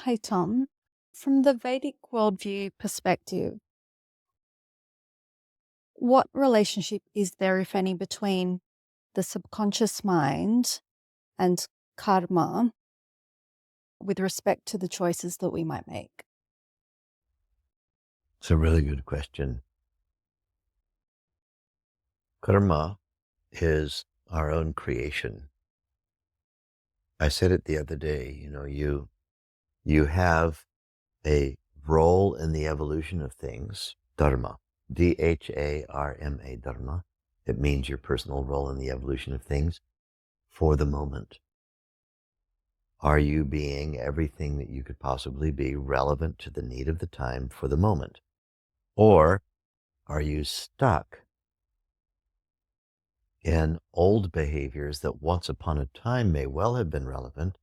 Hey, Tom. From the Vedic worldview perspective, what relationship is there, if any, between the subconscious mind and karma with respect to the choices that we might make? It's a really good question. Karma is our own creation. I said it the other day, you have a role in the evolution of things, Dharma, Dharma, Dharma. It means your personal role in the evolution of things for the moment. Are you being everything that you could possibly be relevant to the need of the time for the moment? Or are you stuck in old behaviors that once upon a time may well have been relevant,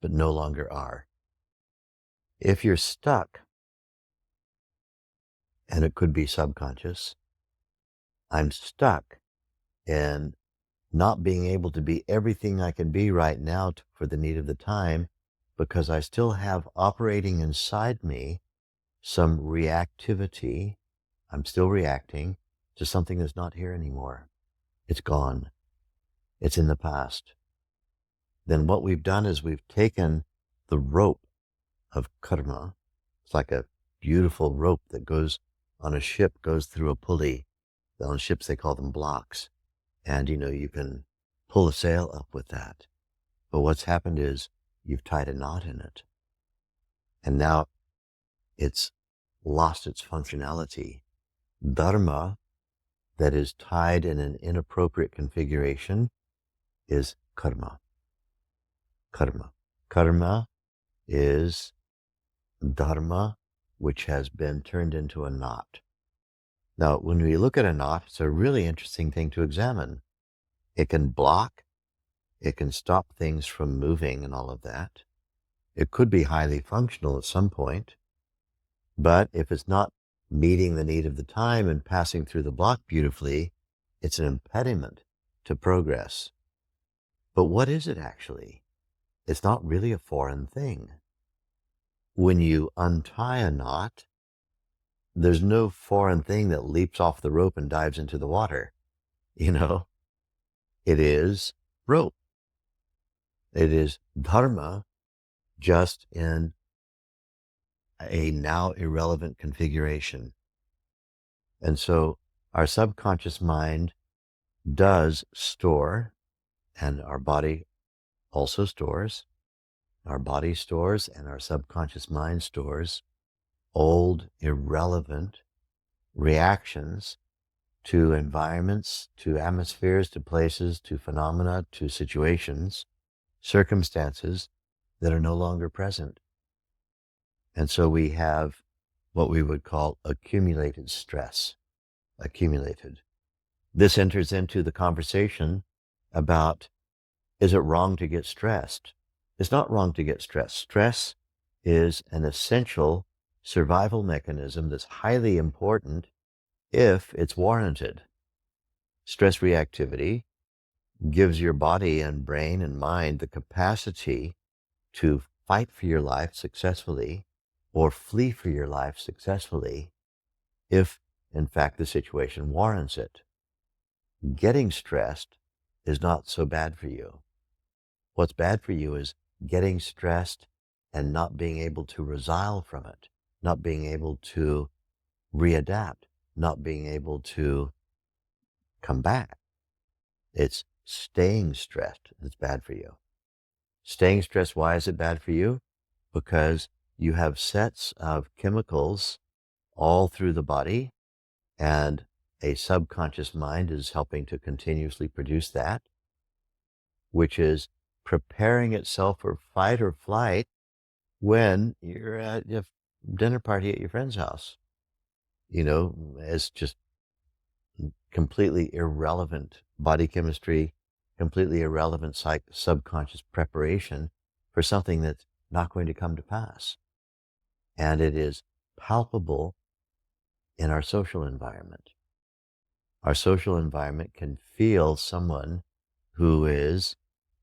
but no longer are? If you're stuck, and it could be subconscious, I'm stuck in not being able to be everything I can be right now for the need of the time because I still have operating inside me some reactivity. I'm still reacting to something that's not here anymore. It's gone. It's in the past. Then what we've done is we've taken the rope of karma. It's like a beautiful rope that goes on a ship, goes through a pulley. On ships, they call them blocks. And you can pull a sail up with that. But what's happened is you've tied a knot in it. And now it's lost its functionality. Dharma that is tied in an inappropriate configuration is karma. Karma. Karma is Dharma which has been turned into a knot. Now, when we look at a knot, it's a really interesting thing to examine. It can block, it can stop things from moving and all of that. It could be highly functional at some point, but if it's not meeting the need of the time and passing through the block beautifully, it's an impediment to progress. But what is it actually? It's not really a foreign thing. When you untie a knot, there's no foreign thing that leaps off the rope and dives into the water. It is rope. It is Dharma, just in a now irrelevant configuration. And so our subconscious mind does store, and our body also stores. Our body stores and our subconscious mind stores old, irrelevant reactions to environments, to atmospheres, to places, to phenomena, to situations, circumstances that are no longer present. And so we have what we would call accumulated stress. Accumulated. This enters into the conversation about, is it wrong to get stressed? It's not wrong to get stressed. Stress is an essential survival mechanism that's highly important if it's warranted. Stress reactivity gives your body and brain and mind the capacity to fight for your life successfully or flee for your life successfully if, in fact, the situation warrants it. Getting stressed is not so bad for you. What's bad for you is getting stressed and not being able to resile from it, not being able to readapt, not being able to come back. It's staying stressed that's bad for you. Staying stressed, why is it bad for you? Because you have sets of chemicals all through the body, and a subconscious mind is helping to continuously produce that, which is preparing itself for fight or flight when you're at a dinner party at your friend's house. It's just completely irrelevant body chemistry, completely irrelevant subconscious preparation for something that's not going to come to pass. And it is palpable in our social environment. Our social environment can feel someone who is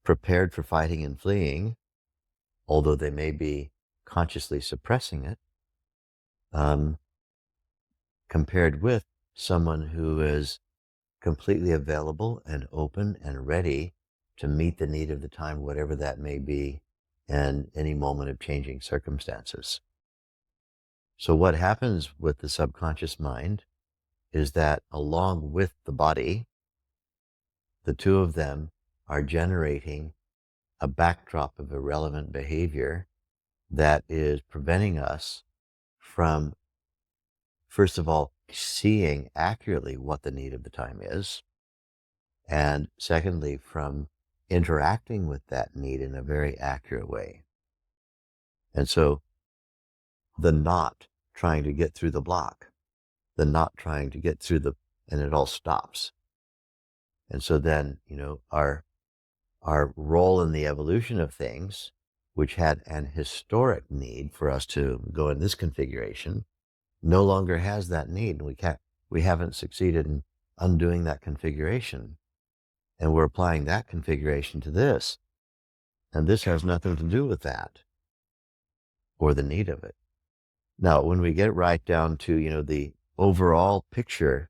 prepared for fighting and fleeing, although they may be consciously suppressing it, um, compared with someone who is completely available and open and ready to meet the need of the time, whatever that may be, in any moment of changing circumstances. So what happens with the subconscious mind is that along with the body, the two of them are generating a backdrop of irrelevant behavior that is preventing us from, first of all, seeing accurately what the need of the time is, and secondly, from interacting with that need in a very accurate way. And so the not trying to get through the block, the not trying to get through and it all stops. And so then, our role in the evolution of things, which had an historic need for us to go in this configuration, no longer has that need. We haven't succeeded in undoing that configuration. And we're applying that configuration to this. And this has nothing to do with that or the need of it. Now, when we get right down to, the overall picture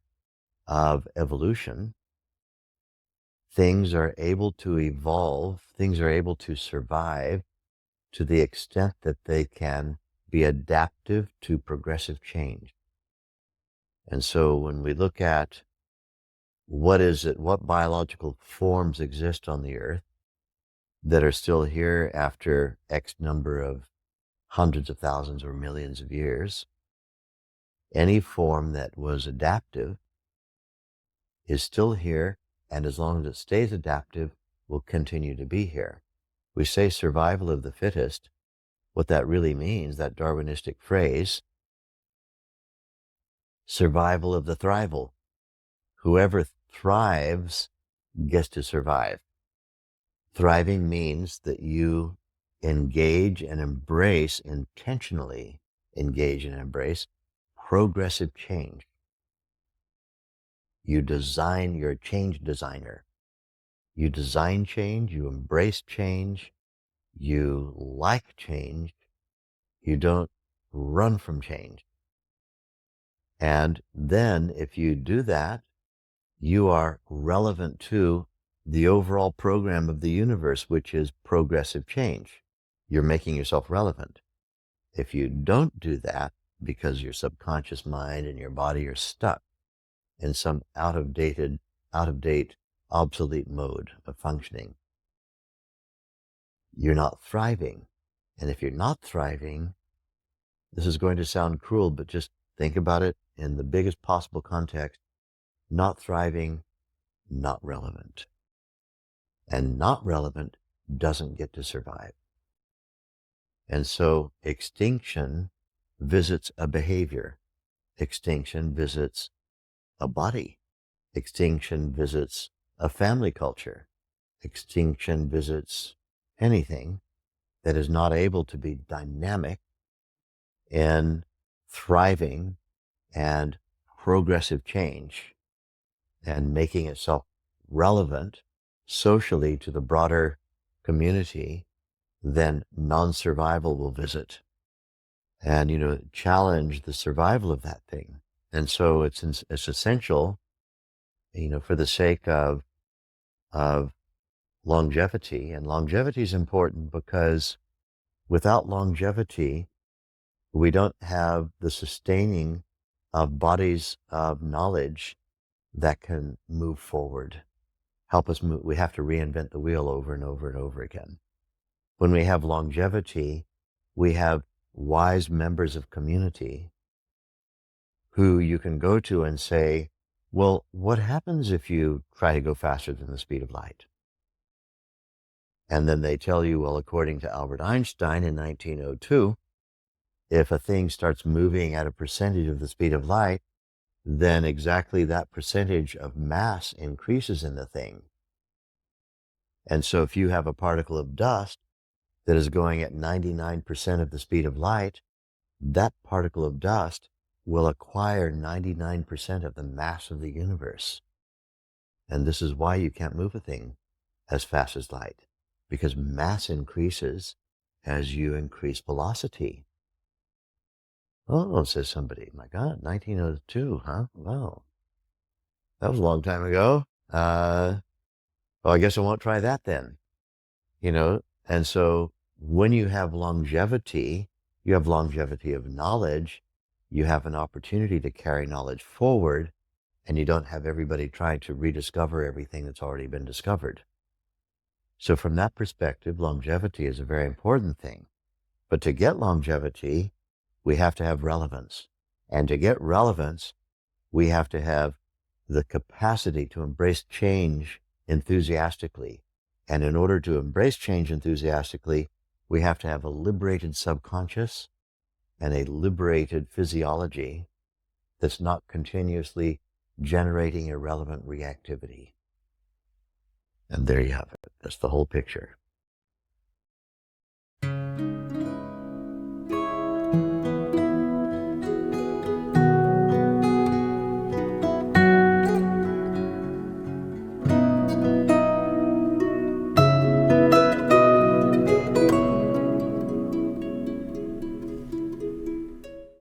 of evolution, things are able to evolve, things are able to survive to the extent that they can be adaptive to progressive change. And so when we look at what biological forms exist on the earth that are still here after X number of hundreds of thousands or millions of years, any form that was adaptive is still here, and as long as it stays adaptive, will continue to be here. We say survival of the fittest. What that really means, that Darwinistic phrase, survival of the thrival. Whoever thrives gets to survive. Thriving means that you engage and embrace, intentionally engage and embrace progressive change. You're a change designer. You design change, you embrace change, you like change, you don't run from change. And then if you do that, you are relevant to the overall program of the universe, which is progressive change. You're making yourself relevant. If you don't do that, because your subconscious mind and your body are stuck in some out of date, obsolete mode of functioning, you're not thriving. And if you're not thriving, this is going to sound cruel, but just think about it in the biggest possible context. Not thriving, not relevant. And not relevant doesn't get to survive. And so extinction visits a behavior. Extinction visits a body. Extinction visits a family culture. Extinction visits anything that is not able to be dynamic in thriving and progressive change and making itself relevant socially to the broader community, then non-survival will visit and, challenge the survival of that thing. And so it's essential, for the sake of longevity. And longevity is important because without longevity, we don't have the sustaining of bodies of knowledge that can move forward, help us move. We have to reinvent the wheel over and over and over again. When we have longevity, we have wise members of community who you can go to and say, well, what happens if you try to go faster than the speed of light? And then they tell you, well, according to Albert Einstein in 1902, if a thing starts moving at a percentage of the speed of light, then exactly that percentage of mass increases in the thing. And so if you have a particle of dust that is going at 99% of the speed of light, that particle of dust will acquire 99% of the mass of the universe. And this is why you can't move a thing as fast as light, because mass increases as you increase velocity. Oh, says somebody, my God, 1902, huh? Wow. That was a long time ago. Well, I guess I won't try that then, you know? And so when you have longevity of knowledge, you have an opportunity to carry knowledge forward, and you don't have everybody trying to rediscover everything that's already been discovered. So from that perspective, longevity is a very important thing. But to get longevity, we have to have relevance. And to get relevance, we have to have the capacity to embrace change enthusiastically. And in order to embrace change enthusiastically, we have to have a liberated subconscious and a liberated physiology that's not continuously generating irrelevant reactivity. And there you have it. That's the whole picture.